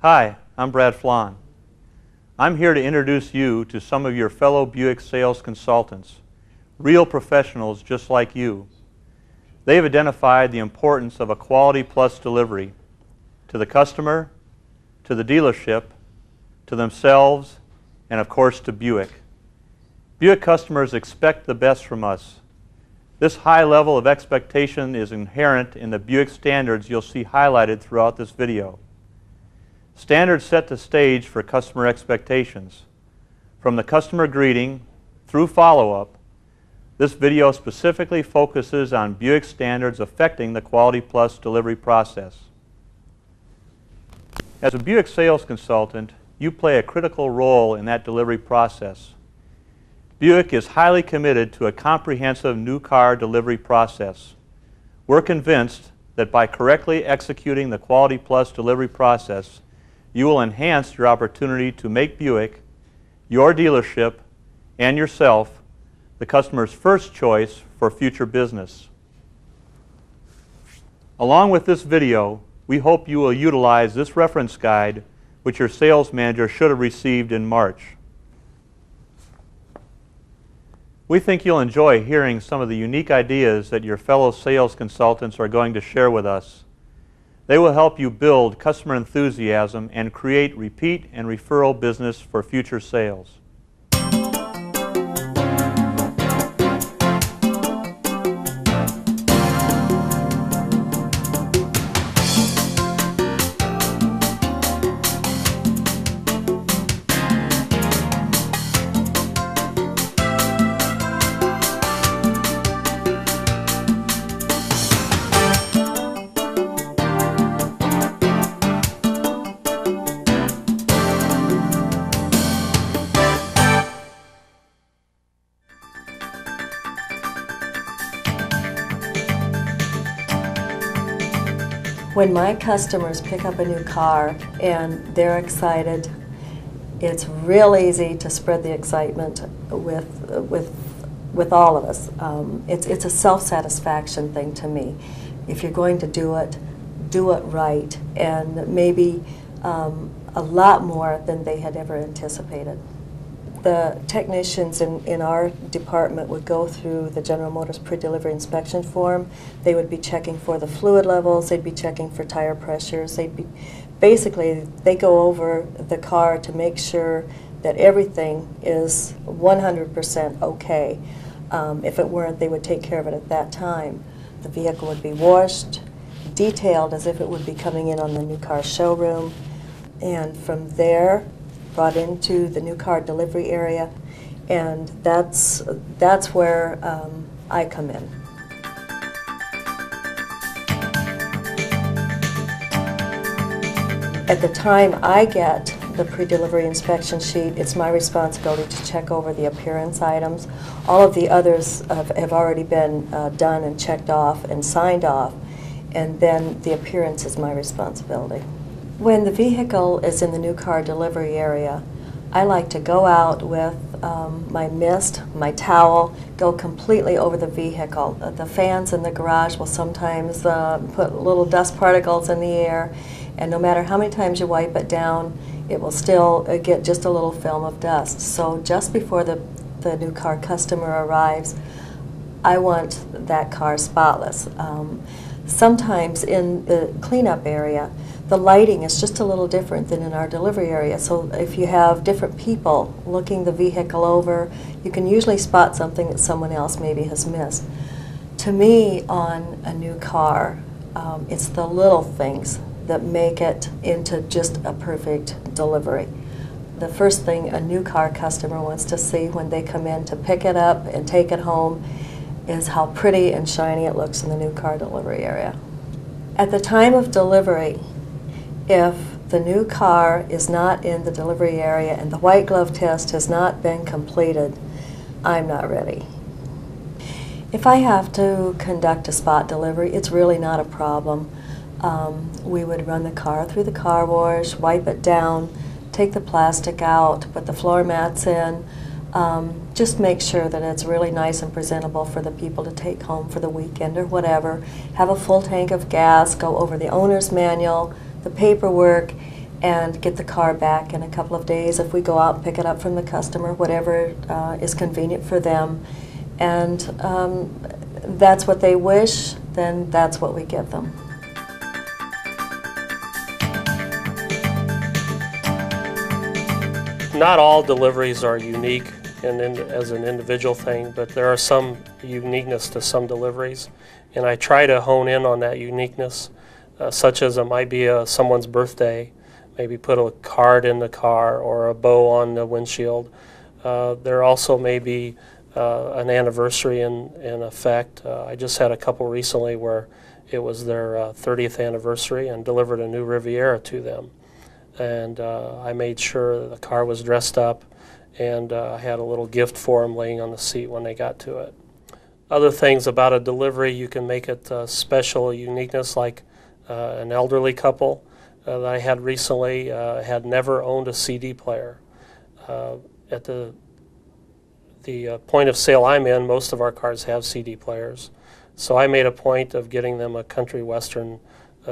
Hi, I'm Brad Flahn. I'm here to introduce you to some of your fellow Buick sales consultants, real professionals just like you. They've identified the importance of a quality plus delivery to the customer, to the dealership, to themselves, and of course to Buick. Buick customers expect the best from us. This high level of expectation is inherent in the Buick standards you'll see highlighted throughout this video. Standards set the stage for customer expectations. From the customer greeting through follow-up, this video specifically focuses on Buick standards affecting the Quality Plus delivery process. As a Buick sales consultant, you play a critical role in that delivery process. Buick is highly committed to a comprehensive new car delivery process. We're convinced that by correctly executing the Quality Plus delivery process, you will enhance your opportunity to make Buick, your dealership, and yourself the customer's first choice for future business. Along with this video, we hope you will utilize this reference guide, which your sales manager should have received in March. We think you'll enjoy hearing some of the unique ideas that your fellow sales consultants are going to share with us. They will help you build customer enthusiasm and create repeat and referral business for future sales. When my customers pick up a new car and they're excited, it's real easy to spread the excitement with all of us. It's a self-satisfaction thing to me. If you're going to do it right, and maybe a lot more than they had ever anticipated. The technicians in our department would go through the General Motors pre-delivery inspection form. They would be checking for the fluid levels, they'd be checking for tire pressures, basically they go over the car to make sure that everything is 100% okay. If it weren't, they would take care of it at that time. The vehicle would be washed, detailed as if it would be coming in on the new car showroom, and from there brought into the new car delivery area, and that's where I come in. At the time I get the pre-delivery inspection sheet, it's my responsibility to check over the appearance items. All of the others have already been done and checked off and signed off, and then the appearance is my responsibility. When the vehicle is in the new car delivery area, I like to go out with my mist, my towel, go completely over the vehicle. The fans in the garage will sometimes put little dust particles in the air, and no matter how many times you wipe it down, it will still get just a little film of dust. So just before the new car customer arrives, I want that car spotless. Sometimes in the cleanup area, the lighting is just a little different than in our delivery area. So if you have different people looking the vehicle over, you can usually spot something that someone else maybe has missed. To me, on a new car, it's the little things that make it into just a perfect delivery. The first thing a new car customer wants to see when they come in to pick it up and take it home is how pretty and shiny it looks in the new car delivery area. At the time of delivery, if the new car is not in the delivery area and the white glove test has not been completed, I'm not ready. If I have to conduct a spot delivery, it's really not a problem. We would run the car through the car wash, wipe it down, take the plastic out, put the floor mats in, just make sure that it's really nice and presentable for the people to take home for the weekend or whatever. Have a full tank of gas, go over the owner's manual, the paperwork, and get the car back in a couple of days if we go out and pick it up from the customer, whatever is convenient for them. And that's what they wish, then that's what we give them. Not all deliveries are unique as an individual thing, but there are some uniqueness to some deliveries, and I try to hone in on that uniqueness, such as it might be someone's birthday, maybe put a card in the car or a bow on the windshield. There also may be an anniversary in effect. I just had a couple recently where it was their 30th anniversary and delivered a new Riviera to them. And I made sure the car was dressed up, and I had a little gift for them laying on the seat when they got to it. Other things about a delivery, you can make it special uniqueness, like an elderly couple that I had recently had never owned a CD player. At the point of sale I'm in, most of our cars have CD players. So I made a point of getting them a country western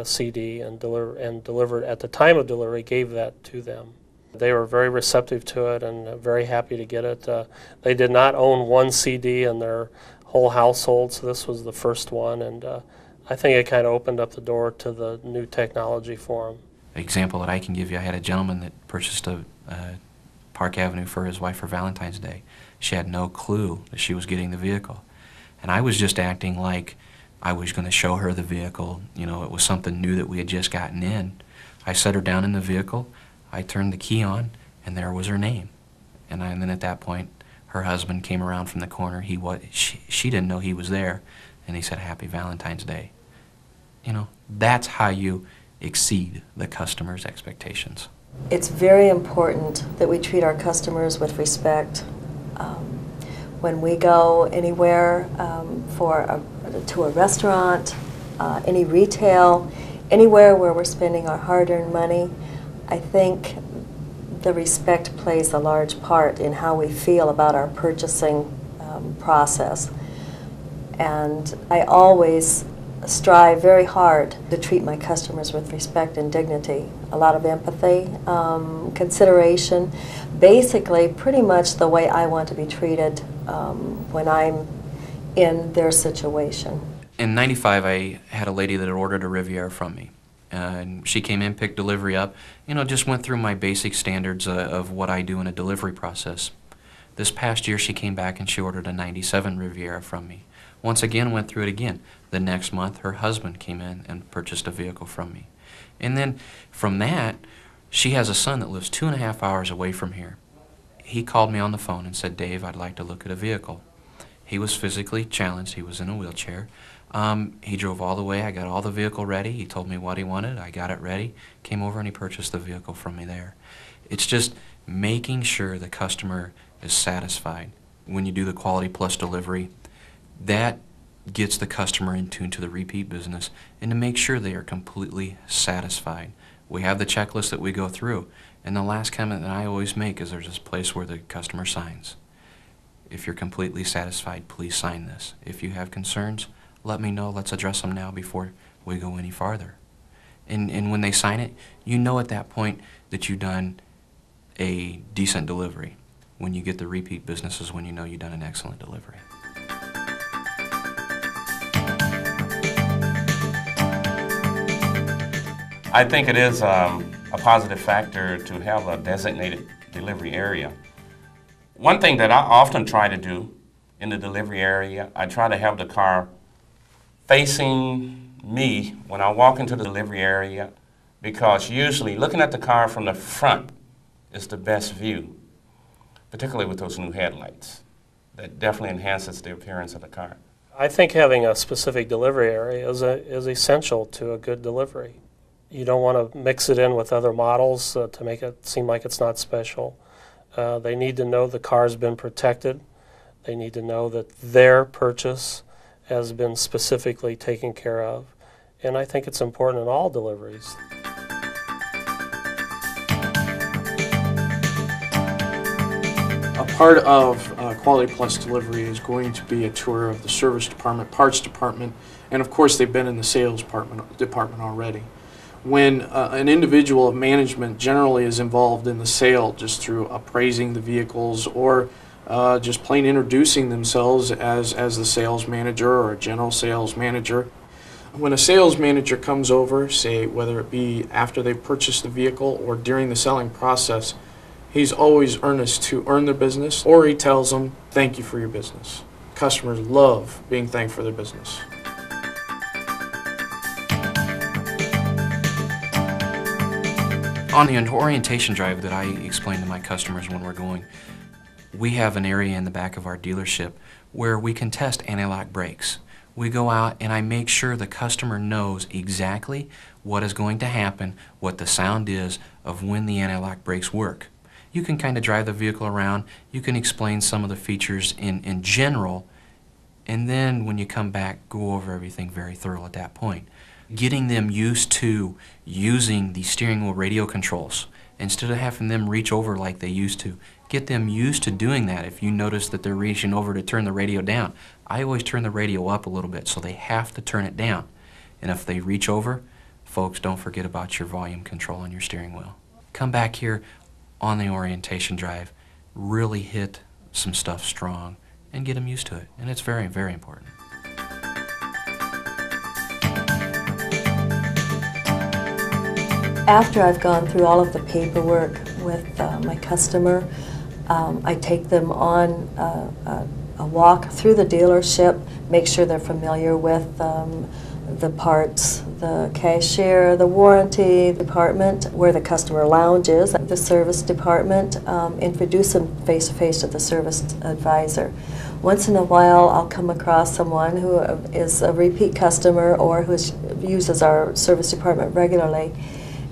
CD and delivered at the time of delivery, gave that to them. They were very receptive to it and very happy to get it. They did not own one CD in their whole household, so this was the first one, and I think it kind of opened up the door to the new technology for them. An example that I can give you, I had a gentleman that purchased a Park Avenue for his wife for Valentine's Day. She had no clue that she was getting the vehicle, and I was just acting like I was going to show her the vehicle. You know, it was something new that we had just gotten in. I set her down in the vehicle, I turned the key on, and there was her name. And then at that point, her husband came around from the corner. She didn't know he was there, and he said, "Happy Valentine's Day." You know, that's how you exceed the customer's expectations. It's very important that we treat our customers with respect. When we go anywhere to a restaurant, any retail, anywhere where we're spending our hard-earned money, I think the respect plays a large part in how we feel about our purchasing process. And I always strive very hard to treat my customers with respect and dignity, a lot of empathy, consideration, basically pretty much the way I want to be treated when I'm in their situation. In '95, I had a lady that had ordered a Riviera from me. And she came in, picked delivery up, you know, just went through my basic standards of what I do in a delivery process. This past year, she came back and she ordered a '97 Riviera from me. Once again, went through it again. The next month, her husband came in and purchased a vehicle from me. And then from that, she has a son that lives 2.5 hours away from here. He called me on the phone and said, "Dave, I'd like to look at a vehicle." He was physically challenged. He was in a wheelchair. He drove all the way. I got all the vehicle ready. He told me what he wanted. I got it ready. Came over and he purchased the vehicle from me there. It's just making sure the customer is satisfied. When you do the Quality Plus delivery, that gets the customer in tune to the repeat business and to make sure they are completely satisfied. We have the checklist that we go through, and the last comment that I always make is there's this place where the customer signs. If you're completely satisfied, please sign this. If you have concerns, let me know. Let's address them now before we go any farther. And when they sign it, you know at that point that you've done a decent delivery. When you get the repeat business is when you know you've done an excellent delivery. I think it is a positive factor to have a designated delivery area. One thing that I often try to do in the delivery area, I try to have the car facing me when I walk into the delivery area, because usually looking at the car from the front is the best view, particularly with those new headlights. That definitely enhances the appearance of the car. I think having a specific delivery area is essential to a good delivery. You don't want to mix it in with other models to make it seem like it's not special. They need to know the car's been protected. They need to know that their purchase has been specifically taken care of. And I think it's important in all deliveries. A part of Quality Plus delivery is going to be a tour of the service department, parts department, and of course they've been in the sales department already. when an individual of management generally is involved in the sale just through appraising the vehicles or just plain introducing themselves as the sales manager or a general sales manager. When a sales manager comes over, say whether it be after they purchase the vehicle or during the selling process, he's always earnest to earn their business, or he tells them, thank you for your business. Customers love being thanked for their business. On the orientation drive that I explain to my customers when we're going, we have an area in the back of our dealership where we can test anti-lock brakes. We go out and I make sure the customer knows exactly what is going to happen, what the sound is of when the anti-lock brakes work. You can kind of drive the vehicle around, you can explain some of the features in general, and then when you come back, go over everything very thorough at that point. Getting them used to using the steering wheel radio controls instead of having them reach over like they used to. Get them used to doing that. If you notice that they're reaching over to turn the radio down, I always turn the radio up a little bit so they have to turn it down. And if they reach over, folks, don't forget about your volume control on your steering wheel. Come back here on the orientation drive, really hit some stuff strong and get them used to it. And it's very, very important. After I've gone through all of the paperwork with my customer, I take them on a walk through the dealership, make sure they're familiar with the parts, the cashier, the warranty department, where the customer lounge is, the service department, introduce them face-to-face to the service advisor. Once in a while, I'll come across someone who is a repeat customer or who uses our service department regularly,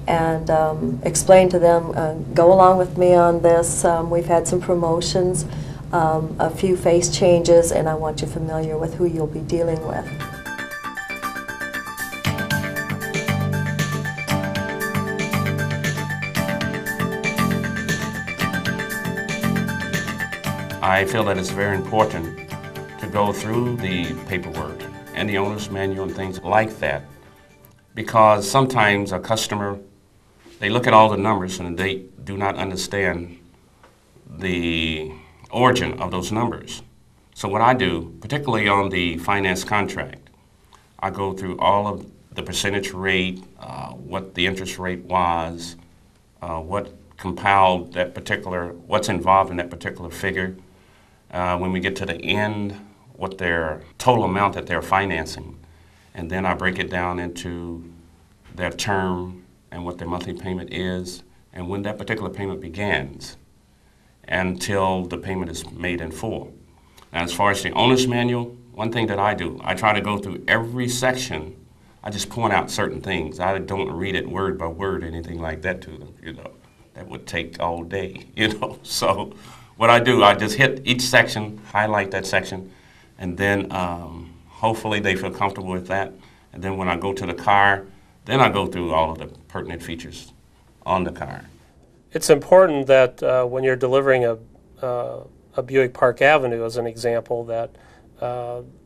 and explain to them, go along with me on this. We've had some promotions, a few face changes, and I want you familiar with who you'll be dealing with. I feel that it's very important to go through the paperwork and the owner's manual and things like that, because sometimes a customer, they look at all the numbers and they do not understand the origin of those numbers. So what I do, particularly on the finance contract, I go through all of the percentage rate, what the interest rate was, what compiled that particular, what's involved in that particular figure. When we get to the end, what their total amount that they're financing. And then I break it down into their term and what their monthly payment is, and when that particular payment begins until the payment is made in full. Now, as far as the owner's manual, one thing that I do, I try to go through every section. I just point out certain things. I don't read it word by word, anything like that to them, you know. That would take all day, you know. So what I do, I just hit each section, highlight that section, and then hopefully they feel comfortable with that. And then when I go to the car, then I go through all of the pertinent features on the car. It's important that when you're delivering a Buick Park Avenue, as an example, that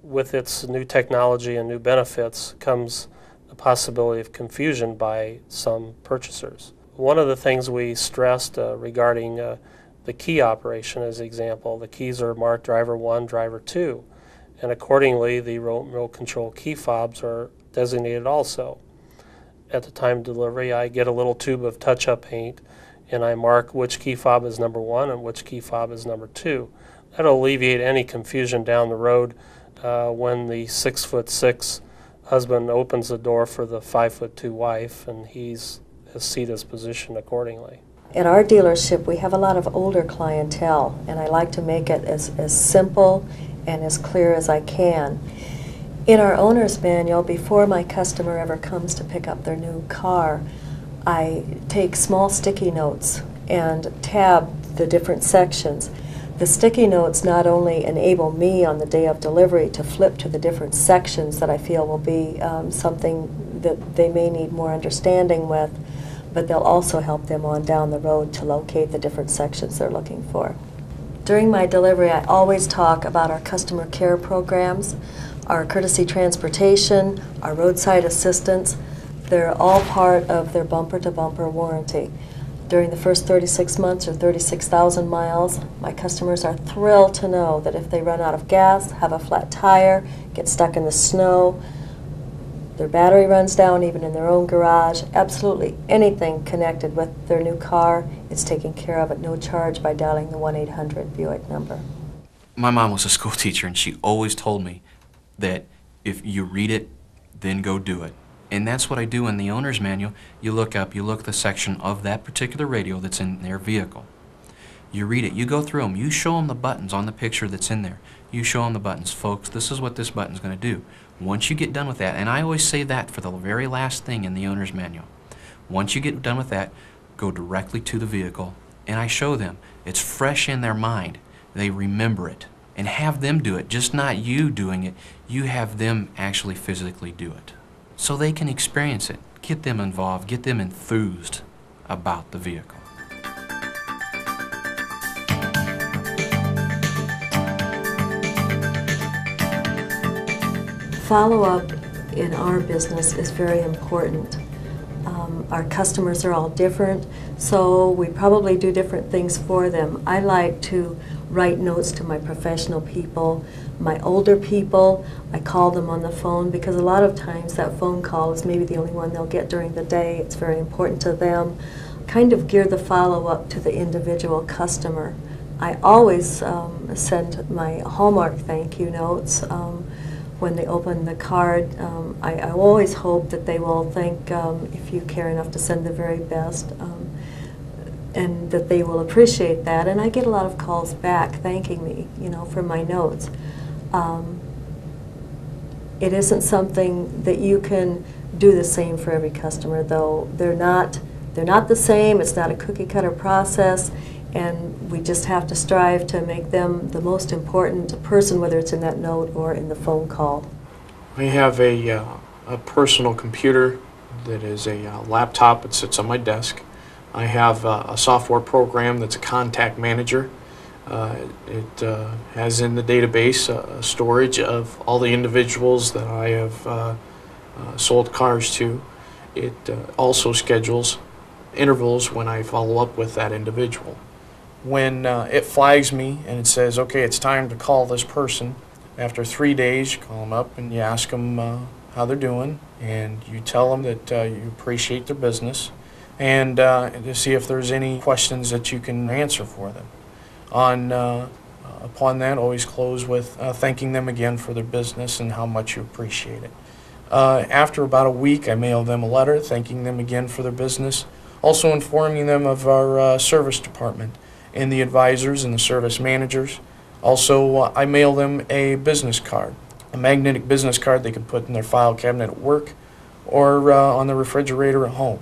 with its new technology and new benefits comes the possibility of confusion by some purchasers. One of the things we stressed regarding the key operation, as an example, the keys are marked driver 1, driver 2, and accordingly the remote control key fobs are designated also. At the time of delivery, I get a little tube of touch-up paint and I mark which key fob is number 1 and which key fob is number 2. That'll alleviate any confusion down the road when the 6'6" husband opens the door for the 5'2" wife, and his seat is positioned accordingly. At our dealership, we have a lot of older clientele, and I like to make it as simple and as clear as I can. In our owner's manual, before my customer ever comes to pick up their new car, I take small sticky notes and tab the different sections. The sticky notes not only enable me on the day of delivery to flip to the different sections that I feel will be something that they may need more understanding with, but they'll also help them on down the road to locate the different sections they're looking for. During my delivery, I always talk about our customer care programs, our courtesy transportation, our roadside assistance. They're all part of their bumper-to-bumper warranty. During the first 36 months or 36,000 miles, my customers are thrilled to know that if they run out of gas, have a flat tire, get stuck in the snow, their battery runs down even in their own garage, absolutely anything connected with their new car, it's taken care of at no charge by dialing the 1-800 Buick number. My mom was a school teacher, and she always told me that if you read it, then go do it. And that's what I do in the owner's manual. You look up, you look at the section of that particular radio that's in their vehicle. You read it, you go through them, you show them the buttons on the picture that's in there. You show them the buttons. Folks, this is what this button's going to do. Once you get done with that, and I always say that for the very last thing in the owner's manual. Once you get done with that, go directly to the vehicle, and I show them. It's fresh in their mind. They remember it. And have them do it, just not you doing it. You have them actually physically do it, so they can experience it. Get them involved, get them enthused about the vehicle. Follow-up in our business is very important. Our customers are all different, so we probably do different things for them. I like to write notes to my professional people, my older people. I call them on the phone because a lot of times that phone call is maybe the only one they'll get during the day. It's very important to them. Kind of gear the follow-up to the individual customer. I always send my Hallmark thank you notes. When they open the card, I always hope that they will think, if you care enough to send the very best, and that they will appreciate that. And I get a lot of calls back thanking me, for my notes. It isn't something that you can do the same for every customer, though. They're not the same. It's not a cookie-cutter process. And we just have to strive to make them the most important person, whether it's in that note or in the phone call. I have a personal computer that is a laptop that sits on my desk. I have a software program that's a contact manager. It has in the database a storage of all the individuals that I have sold cars to. It also schedules intervals when I follow up with that individual. When it flags me and it says, okay, it's time to call this person, after 3 days, you call them up and you ask them how they're doing, and you tell them that you appreciate their business, and to see if there's any questions that you can answer for them. Upon that, always close with thanking them again for their business and how much you appreciate it. After about a week, I mail them a letter thanking them again for their business, also informing them of our service department and the advisors and the service managers. Also, I mail them a business card, a magnetic business card they can put in their file cabinet at work or on the refrigerator at home.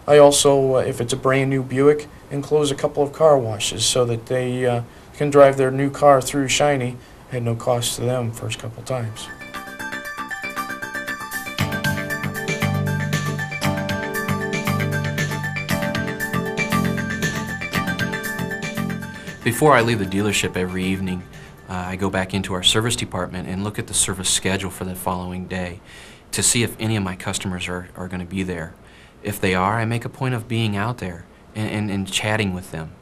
I also, if it's a brand new Buick, enclose a couple of car washes so that they can drive their new car through shiny at no cost to them first couple times. Before I leave the dealership every evening, I go back into our service department and look at the service schedule for the following day to see if any of my customers are going to be there. If they are, I make a point of being out there and chatting with them,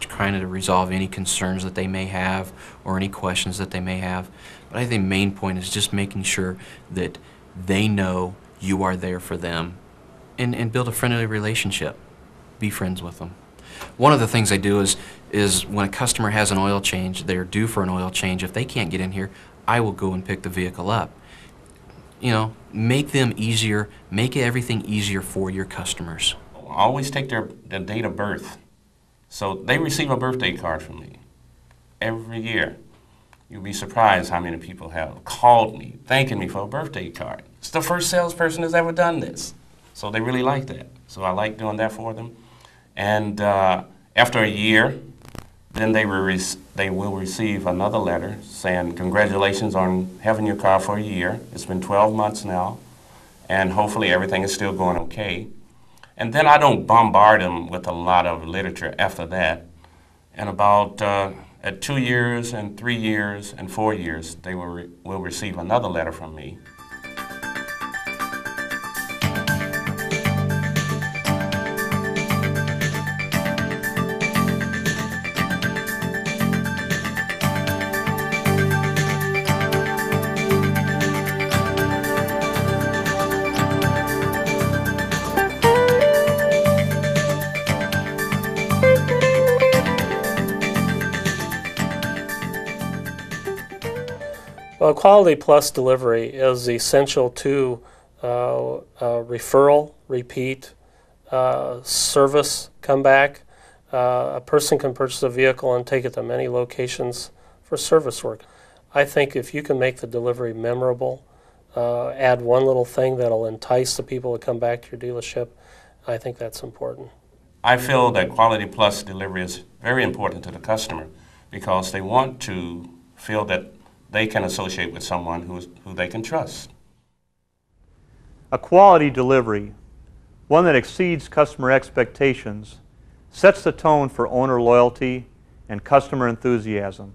trying to resolve any concerns that they may have or any questions that they may have. But I think the main point is just making sure that they know you are there for them and build a friendly relationship. Be friends with them. One of the things I do is when a customer has an oil change, they're due for an oil change, if they can't get in here, I will go and pick the vehicle up. Make them easier, make everything easier for your customers. I always take their date of birth. So they receive a birthday card from me every year. You'll be surprised how many people have called me, thanking me for a birthday card. It's the first salesperson that's ever done this. So they really like that. So I like doing that for them. And after a year, then they will receive another letter saying, congratulations on having your car for a year. It's been 12 months now, and hopefully everything is still going okay. And then I don't bombard them with a lot of literature after that. And about at 2 years and 3 years and 4 years, they will receive another letter from me. Well, Quality Plus delivery is essential to referral, repeat, service, comeback. A person can purchase a vehicle and take it to many locations for service work. I think if you can make the delivery memorable, add one little thing that'll entice the people to come back to your dealership, I think that's important. I feel that Quality Plus delivery is very important to the customer because they want to feel that they can associate with someone who they can trust. A quality delivery, one that exceeds customer expectations, sets the tone for owner loyalty and customer enthusiasm.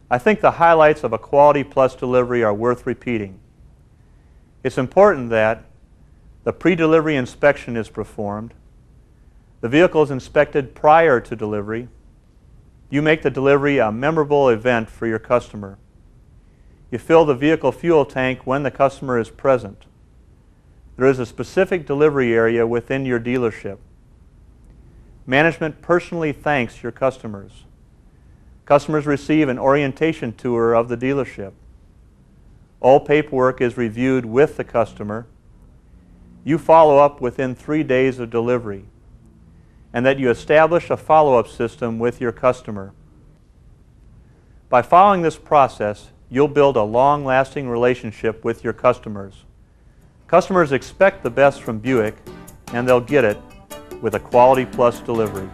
I think the highlights of a Quality Plus delivery are worth repeating. It's important that the pre-delivery inspection is performed, the vehicle is inspected prior to delivery, you make the delivery a memorable event for your customer, you fill the vehicle fuel tank when the customer is present, there is a specific delivery area within your dealership, management personally thanks your customers, customers receive an orientation tour of the dealership, all paperwork is reviewed with the customer, you follow up within 3 days of delivery, and that you establish a follow-up system with your customer. By following this process, you'll build a long-lasting relationship with your customers. Customers expect the best from Buick, and they'll get it with a Quality Plus delivery.